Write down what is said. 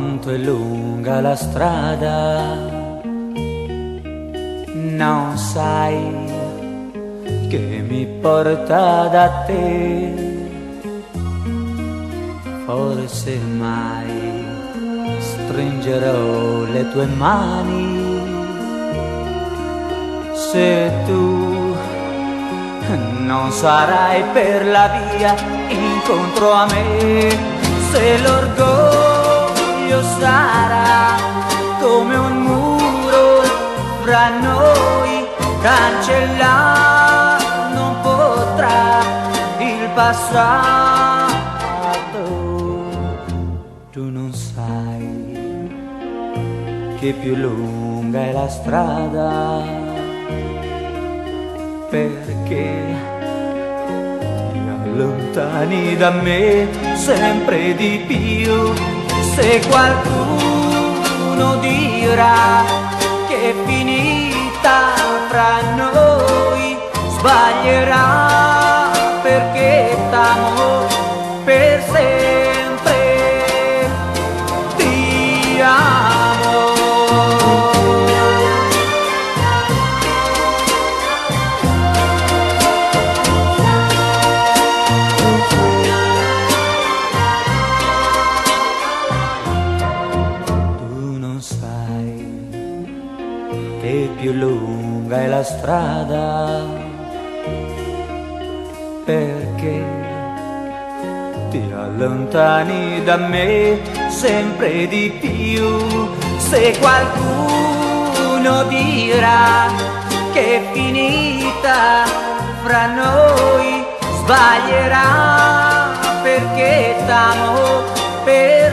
Quanto è lunga la strada, non sai che mi porta da te. Forse mai stringerò le tue mani se tu non sarai per la via incontro a me. Se l'orgoglio sarà come un muro fra noi, cancellare non potrà il passato. Tu non sai che più lunga è la strada, perché lontani da me sempre di più. Se qualcuno dirà che è finita fra noi, sbaglierà, perché t'amo per sempre, ti amo. Che più lunga è la strada, perché ti allontani da me sempre di più. Se qualcuno dirà che è finita fra noi, sbaglierà, perché t'amo per